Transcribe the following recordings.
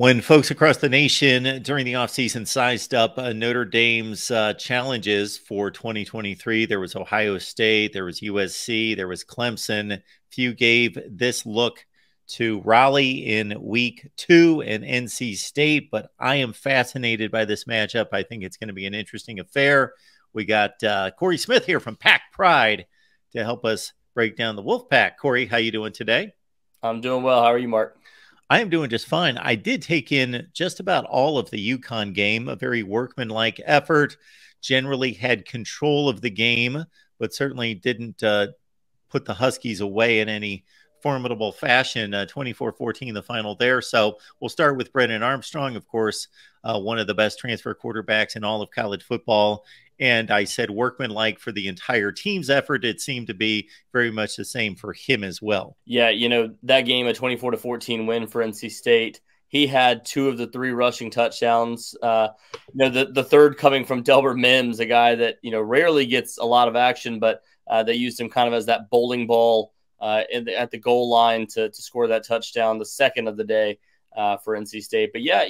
When folks across the nation during the offseason sized up Notre Dame's challenges for 2023, there was Ohio State, there was USC, there was Clemson. Few gave this look to Raleigh in week 2 and NC State, but I am fascinated by this matchup. I think it's going to be an interesting affair. We got Corey Smith here from Pack Pride to help us break down the Wolfpack. Corey, how you doing today? I'm doing well. How are you, Mark? I am doing just fine. I did take in just about all of the UConn game, a very workmanlike effort, generally had control of the game, but certainly didn't put the Huskies away in any formidable fashion. 24-14 the final there. So we'll start with Brennan Armstrong, of course, one of the best transfer quarterbacks in all of college football. And I said workmanlike for the entire team's effort. It seemed to be very much the same for him as well. Yeah, that game, a 24-14 win for NC State. He had 2 of the 3 rushing touchdowns. The third coming from Delbert Mims, a guy that, rarely gets a lot of action, but they used him kind of as that bowling ball at the goal line to score that touchdown, the second of the day for NC State. But yeah,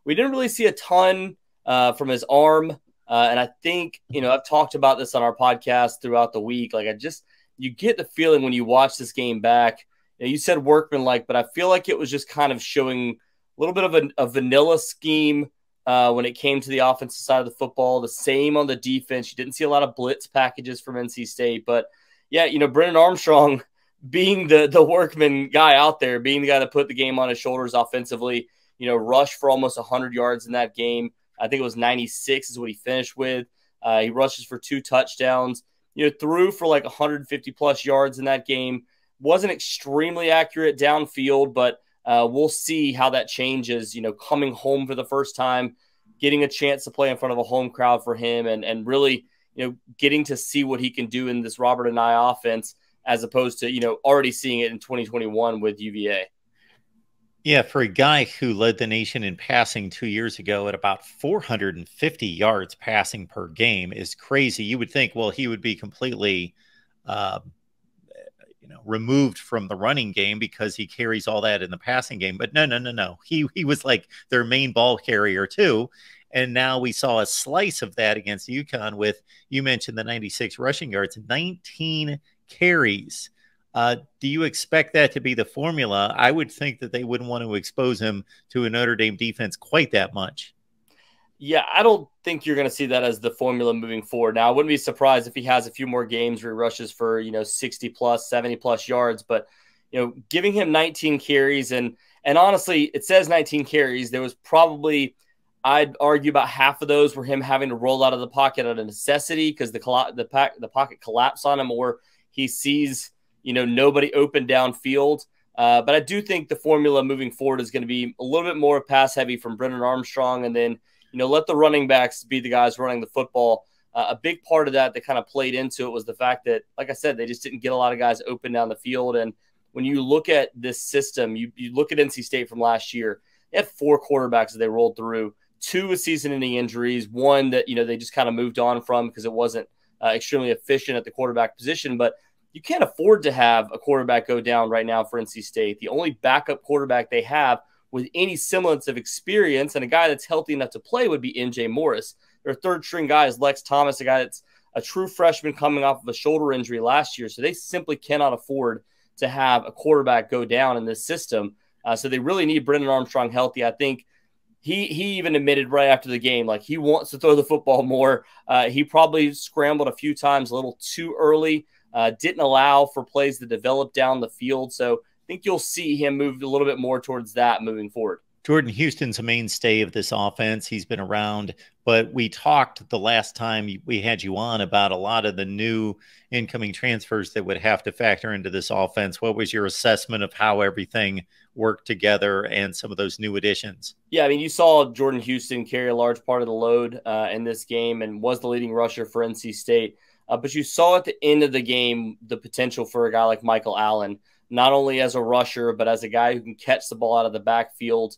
we didn't really see a ton from his arm. And I think, I've talked about this on our podcast throughout the week. Like, you get the feeling when you watch this game back, you said workmanlike, but I feel like it was just kind of showing a little bit of a vanilla scheme when it came to the offensive side of the football. The same on the defense. You didn't see a lot of blitz packages from NC State. But, yeah, Brennan Armstrong being the workman guy out there, being the guy that put the game on his shoulders offensively, rushed for almost 100 yards in that game. I think it was 96 is what he finished with. He rushes for 2 touchdowns, threw for like 150 plus yards in that game. Wasn't extremely accurate downfield, but we'll see how that changes, coming home for the first time, getting a chance to play in front of a home crowd for him and really, getting to see what he can do in this Robert and I offense as opposed to, already seeing it in 2021 with UVA. Yeah, for a guy who led the nation in passing 2 years ago at about 450 yards passing per game is crazy. You would think, well, he would be completely, removed from the running game because he carries all that in the passing game. But no. He was like their main ball carrier too. And now we saw a slice of that against UConn with, you mentioned the 96 rushing yards, 19 carries. Do you expect that to be the formula? I would think that they wouldn't want to expose him to a Notre Dame defense quite that much. Yeah, I don't think you're going to see that as the formula moving forward. Now, I wouldn't be surprised if he has a few more games where he rushes for, 60 plus, 70 plus yards, but, giving him 19 carries and honestly, it says 19 carries. There was probably, I'd argue about half of those were him having to roll out of the pocket out of necessity because the pocket collapsed on him, or he sees, nobody open downfield. But I do think the formula moving forward is going to be a little bit more pass heavy from Brennan Armstrong. And then, let the running backs be the guys running the football. A big part of that kind of played into it was the fact that, like I said, they just didn't get a lot of guys open down the field. And when you look at this system, you look at NC State from last year, they had 4 quarterbacks that they rolled through, 2 with season-ending injuries, 1 that, they just kind of moved on from because it wasn't extremely efficient at the quarterback position. But you can't afford to have a quarterback go down right now for NC State. The only backup quarterback they have with any semblance of experience and a guy that's healthy enough to play would be NJ Morris. Their third-string guy is Lex Thomas, a guy that's a true freshman coming off of a shoulder injury last year. So they simply cannot afford to have a quarterback go down in this system. So they really need Brennan Armstrong healthy. I think he even admitted right after the game, like he wants to throw the football more. He probably scrambled a few times a little too early. Didn't allow for plays to develop down the field. So I think you'll see him move a little bit more towards that moving forward. Jordan Houston's a mainstay of this offense. He's been around, but we talked the last time we had you on about a lot of the new incoming transfers that would have to factor into this offense. What was your assessment of how everything worked together and some of those new additions? Yeah, I mean, you saw Jordan Houston carry a large part of the load in this game and was the leading rusher for NC State. But you saw at the end of the game the potential for a guy like Michael Allen, not only as a rusher, but as a guy who can catch the ball out of the backfield.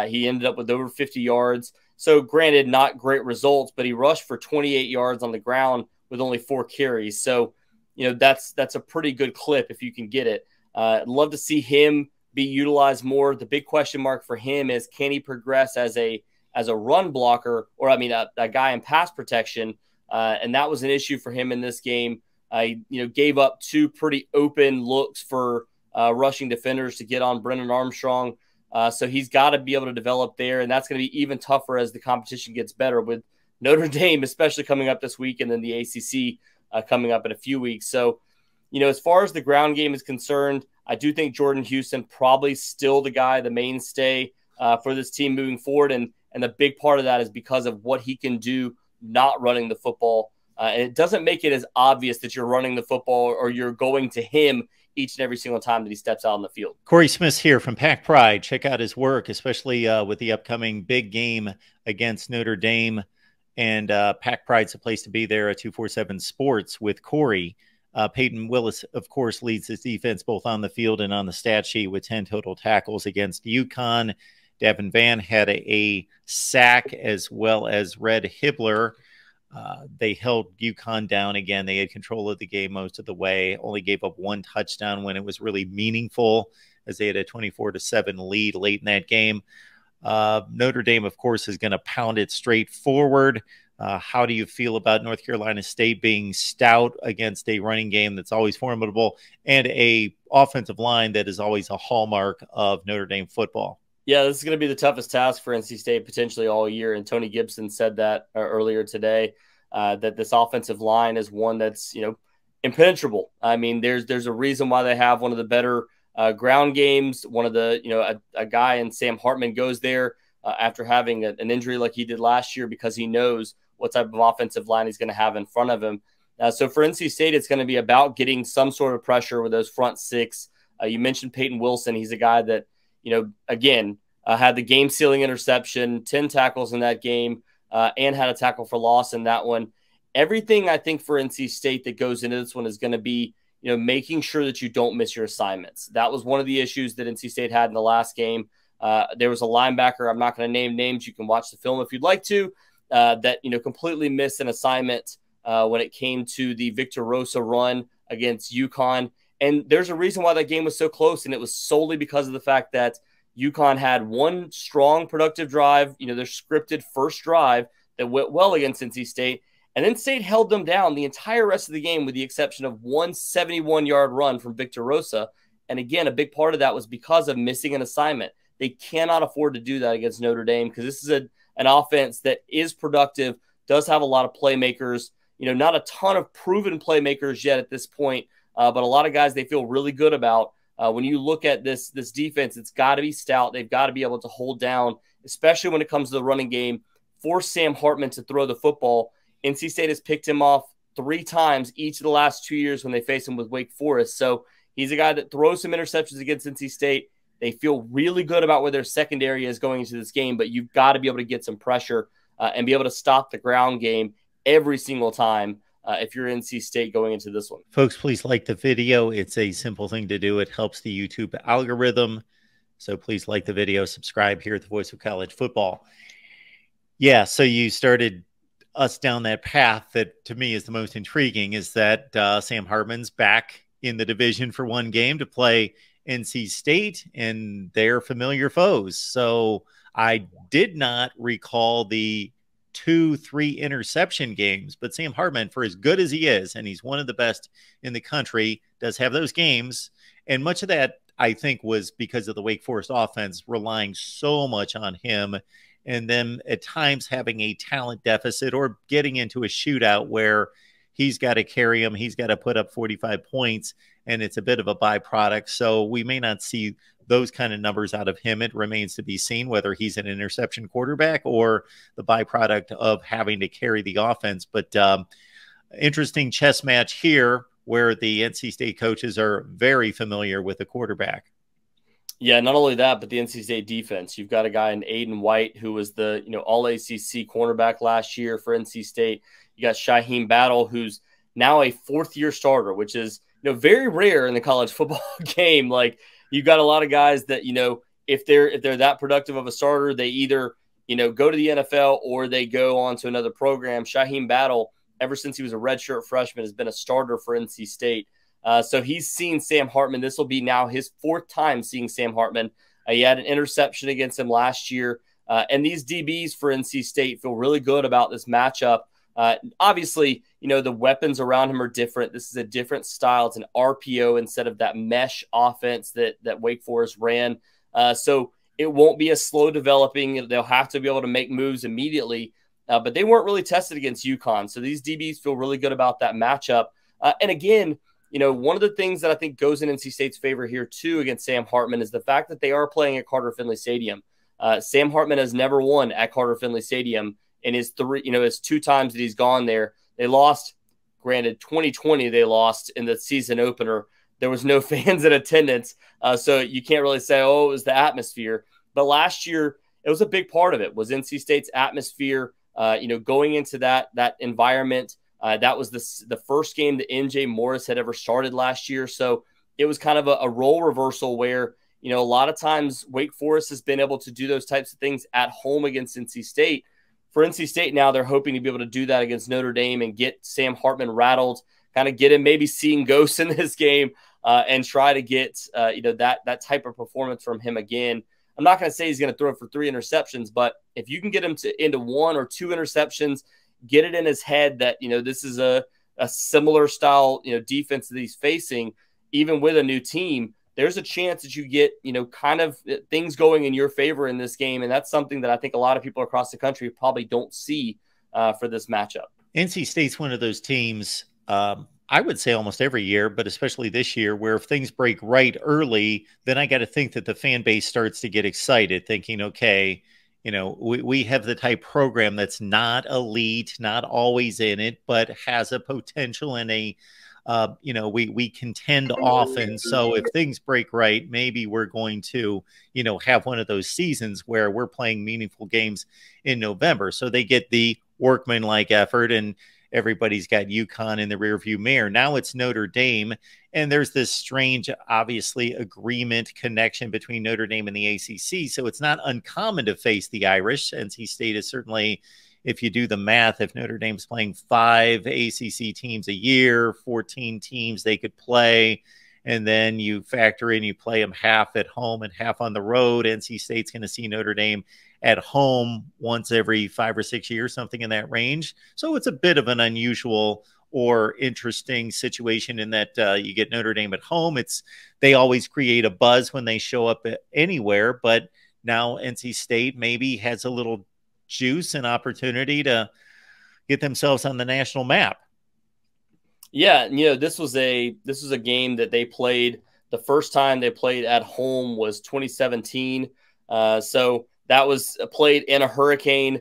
He ended up with over 50 yards. So granted, not great results, but he rushed for 28 yards on the ground with only 4 carries. So, that's a pretty good clip if you can get it. I'd love to see him be utilized more. The big question mark for him is, can he progress as a run blocker, or a guy in pass protection? And that was an issue for him in this game. Gave up 2 pretty open looks for rushing defenders to get on Brennan Armstrong. So he's got to be able to develop there, and that's going to be even tougher as the competition gets better, with Notre Dame especially coming up this week, and then the ACC coming up in a few weeks. So, as far as the ground game is concerned, I do think Jordan Houston probably still the guy, the mainstay for this team moving forward, and the big part of that is because of what he can do not running the football. And it doesn't make it as obvious that you're running the football or you're going to him each and every single time that he steps out on the field. Corey Smith here from Pack Pride. Check out his work, especially with the upcoming big game against Notre Dame. And Pack Pride's a place to be there at 247 Sports with Corey. Peyton Willis, of course, leads his defense both on the field and on the stat sheet with 10 total tackles against UConn. Devin Van had a sack, as well as Red Hibbler. They held UConn down again. They had control of the game most of the way, only gave up 1 touchdown when it was really meaningful, as they had a 24-7 lead late in that game. Notre Dame, of course, is going to pound it straight forward. How do you feel about North Carolina State being stout against a running game that's always formidable and a offensive line that is always a hallmark of Notre Dame football? Yeah, this is going to be the toughest task for NC State potentially all year. And Tony Gibson said that earlier today, that this offensive line is one that's, impenetrable. I mean, there's a reason why they have one of the better ground games. One of the, a guy in Sam Hartman goes there after having an injury like he did last year, because he knows what type of offensive line he's going to have in front of him. So for NC State, it's going to be about getting some sort of pressure with those front 6. You mentioned Peyton Wilson. He's a guy that, again, had the game-sealing interception, 10 tackles in that game, and had a tackle for loss in that one. Everything, I think, for NC State that goes into this one is going to be, making sure that you don't miss your assignments. That was one of the issues that NC State had in the last game. There was a linebacker, I'm not going to name names, you can watch the film if you'd like to, that, completely missed an assignment when it came to the Victor Rosa run against UConn. And there's a reason why that game was so close, and it was solely because of the fact that UConn had one strong, productive drive, their scripted first drive that went well against NC State, and then State held them down the entire rest of the game with the exception of one 71-yard run from Victor Rosa. And again, a big part of that was because of missing an assignment. They cannot afford to do that against Notre Dame, because this is an offense that is productive, does have a lot of playmakers, not a ton of proven playmakers yet at this point, but a lot of guys they feel really good about. When you look at this defense, it's got to be stout. They've got to be able to hold down, especially when it comes to the running game, force Sam Hartman to throw the football. NC State has picked him off 3 times each of the last 2 years when they face him with Wake Forest. So he's a guy that throws some interceptions against NC State. They feel really good about where their secondary is going into this game, but you've got to be able to get some pressure and be able to stop the ground game every single time if you're NC State going into this one. Folks, please like the video. It's a simple thing to do. It helps the YouTube algorithm. So please like the video, subscribe here at the Voice of College Football. Yeah, so you started us down that path that to me is the most intriguing, is that Sam Hartman's back in the division for one game to play NC State and their familiar foes. So I did not recall the 2-3 interception games, but Sam Hartman, for as good as he is, and he's one of the best in the country, does have those games. And much of that, I think, was because of the Wake Forest offense relying so much on him, and then at times having a talent deficit or getting into a shootout where he's got to carry him, he's got to put up 45 points, and it's a bit of a byproduct. So we may not see those kind of numbers out of him. It remains to be seen whether he's an interception quarterback or the byproduct of having to carry the offense. But interesting chess match here where the NC State coaches are very familiar with the quarterback. Yeah, not only that, but the NC State defense. You've got a guy in Aiden White who was the all-ACC cornerback last year for NC State. You got Shaheem Battle, who's now a 4th-year starter, which is very rare in the college football game. Like, you've got a lot of guys that if they're that productive of a starter, they either go to the NFL or they go on to another program. Shaheem Battle, ever since he was a redshirt freshman, has been a starter for NC State. So he's seen Sam Hartman. This will be now his 4th time seeing Sam Hartman. He had an interception against him last year. And these DBs for NC State feel really good about this matchup. Obviously, the weapons around him are different. This is a different style. It's an RPO instead of that mesh offense that Wake Forest ran. So it won't be a slow developing. They'll have to be able to make moves immediately. But they weren't really tested against UConn. So these DBs feel really good about that matchup. And again, one of the things that I think goes in NC State's favor here too against Sam Hartman is the fact that they are playing at Carter Finley Stadium. Sam Hartman has never won at Carter Finley Stadium in his 2 times that he's gone there. They lost, granted, 2020 they lost in the season opener. There was no fans in attendance, so you can't really say, oh, it was the atmosphere. But last year, it was a big part of it, was NC State's atmosphere, going into that environment. That was the first game that NJ Morris had ever started last year. So it was kind of a role reversal where, a lot of times Wake Forest has been able to do those types of things at home against NC State. For NC State now, they're hoping to be able to do that against Notre Dame and get Sam Hartman rattled, kind of get him maybe seeing ghosts in this game and try to get, that type of performance from him again. I'm not going to say he's going to throw for 3 interceptions, but if you can get him into 1 or 2 interceptions, get it in his head that, this is a similar style, defense that he's facing, even with a new team, there's a chance that you get, kind of things going in your favor in this game. And that's something that I think a lot of people across the country probably don't see for this matchup. NC State's one of those teams, I would say almost every year, but especially this year, where if things break right early, then I got to think that the fan base starts to get excited, thinking, okay, we have the type program that's not elite, not always in it, but has a potential and we contend often. So if things break right, maybe we're going to, have one of those seasons where we're playing meaningful games in November. So they get the workmanlike effort, and everybody's got UConn in the rearview mirror. Now it's Notre Dame, and there's this strange, obviously, agreement connection between Notre Dame and the ACC. So it's not uncommon to face the Irish. NC State is certainly, if you do the math, if Notre Dame's playing 5 ACC teams a year, 14 teams they could play, and then you factor in, you play them half at home and half on the road, NC State's going to see Notre Dame at home once every 5 or 6 years, something in that range. So it's a bit of an unusual or interesting situation in that you get Notre Dame at home. They always create a buzz when they show up anywhere, but now NC State maybe has a little juice and opportunity to get themselves on the national map. Yeah, this was a game that they played. The first time they played at home was 2017. So that was played in a hurricane,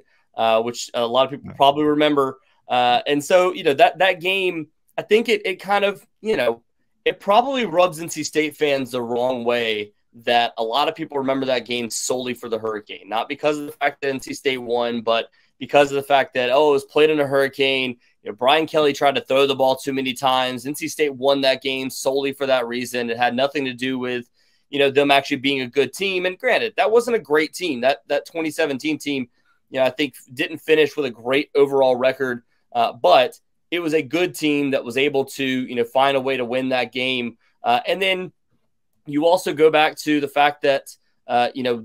which a lot of people probably remember. And so, that game, I think it kind of, it probably rubs NC State fans the wrong way that a lot of people remember that game solely for the hurricane, not because of the fact that NC State won, but because of the fact that, it was played in a hurricane. Brian Kelly tried to throw the ball too many times. NC State won that game solely for that reason. It had nothing to do with, them actually being a good team. And granted, that wasn't a great team. That 2017 team, I think didn't finish with a great overall record, but it was a good team that was able to, find a way to win that game. And then you also go back to the fact that,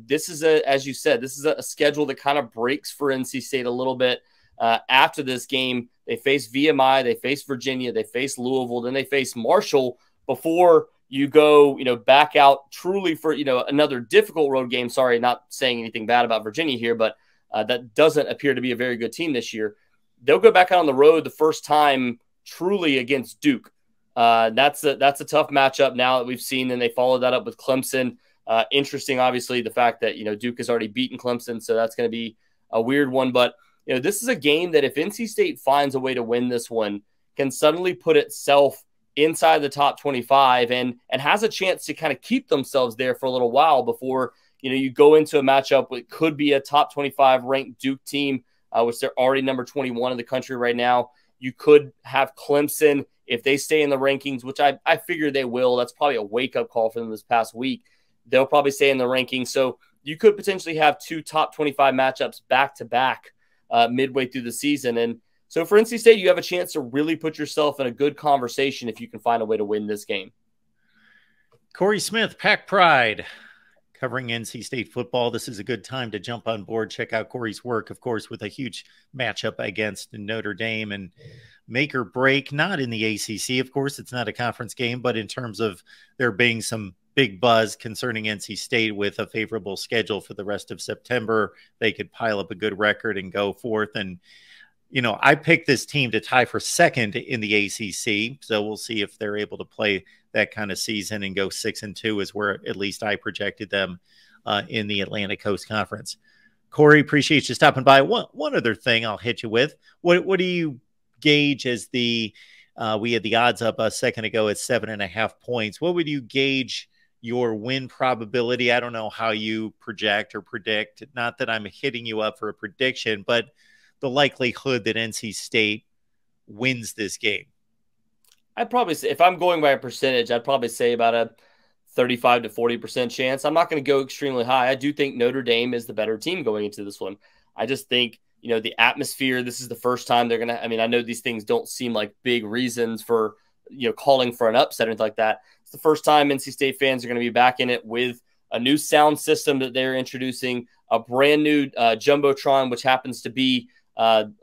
this is as you said, this is a schedule that kind of breaks for NC State a little bit. After this game, they face VMI, they face Virginia, they face Louisville, then they face Marshall before you go, back out truly for, another difficult road game. Sorry, not saying anything bad about Virginia here, but that doesn't appear to be a very good team this year. They'll go back out on the road the first time truly against Duke. That's a tough matchup now that we've seen. And they followed that up with Clemson. Interesting, obviously, the fact that, Duke has already beaten Clemson. So that's going to be a weird one. But, this is a game that if NC State finds a way to win this one, can suddenly put itself inside the top 25 and has a chance to kind of keep themselves there for a little while before, you go into a matchup with could be a top 25 ranked Duke team, which they're already number 21 in the country right now. You could have Clemson if they stay in the rankings, which I figure they will. That's probably a wake-up call for them this past week. They'll probably stay in the rankings. So you could potentially have 2 top 25 matchups back-to-back midway through the season. And So for NC State, you have a chance to really put yourself in a good conversation if you can find a way to win this game. Corey Smith, Pack Pride, covering NC State football. This is a good time to jump on board, check out Corey's work, of course, with a huge matchup against Notre Dame and make or break, not in the ACC. Of course, it's not a conference game, but in terms of there being some big buzz concerning NC State with a favorable schedule for the rest of September, they could pile up a good record and go forth. And, you know, I picked this team to tie for second in the ACC, so we'll see if they're able to play that kind of season and go 6-2 is where at least I projected them in the Atlantic Coast Conference. Corey, appreciate you stopping by. One other thing I'll hit you with. What do you gauge as the we had the odds up a second ago at 7.5 points? What would you gauge your win probability? I don't know how you project or predict. Not that I'm hitting you up for a prediction, but the likelihood that NC State wins this game. I'd probably say, if I'm going by a percentage, I'd probably say about a 35 to 40% chance. I'm not going to go extremely high. I do think Notre Dame is the better team going into this one. I just think, you know, the atmosphere, this is the first time they're going to, I mean, I know these things don't seem like big reasons for, you know, calling for an upset or anything like that. It's the first time NC State fans are going to be back in it with a new sound system that they're introducing, a brand new Jumbotron, which happens to be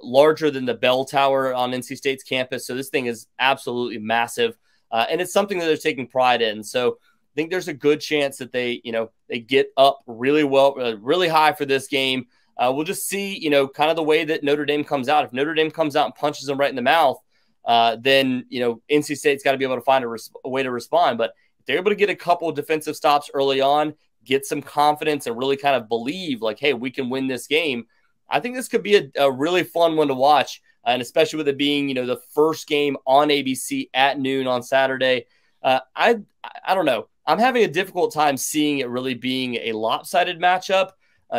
larger than the bell tower on NC State's campus. So this thing is absolutely massive. And it's something that they're taking pride in. So I think there's a good chance that they get up really well, really high for this game. We'll just see, you know, kind of the way that Notre Dame comes out. If Notre Dame comes out and punches them right in the mouth, then, you know, NC State's got to be able to find a way to respond. But if they're able to get a couple of defensive stops early on, get some confidence and really kind of believe like, hey, we can win this game, I think this could be a really fun one to watch, and especially with it being, you know, the first game on ABC at noon on Saturday. I don't know. I'm having a difficult time seeing it really being a lopsided matchup,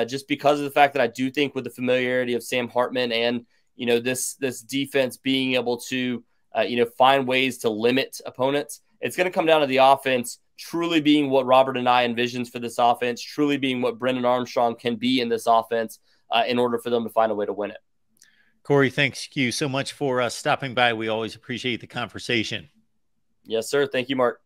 just because of the fact that I do think with the familiarity of Sam Hartman and, you know, this defense being able to, you know, find ways to limit opponents, it's going to come down to the offense truly being what Robert and I envisions for this offense, truly being what Brennan Armstrong can be in this offense, in order for them to find a way to win it. Corey, thanks you so much for stopping by. We always appreciate the conversation. Yes, sir. Thank you, Mark.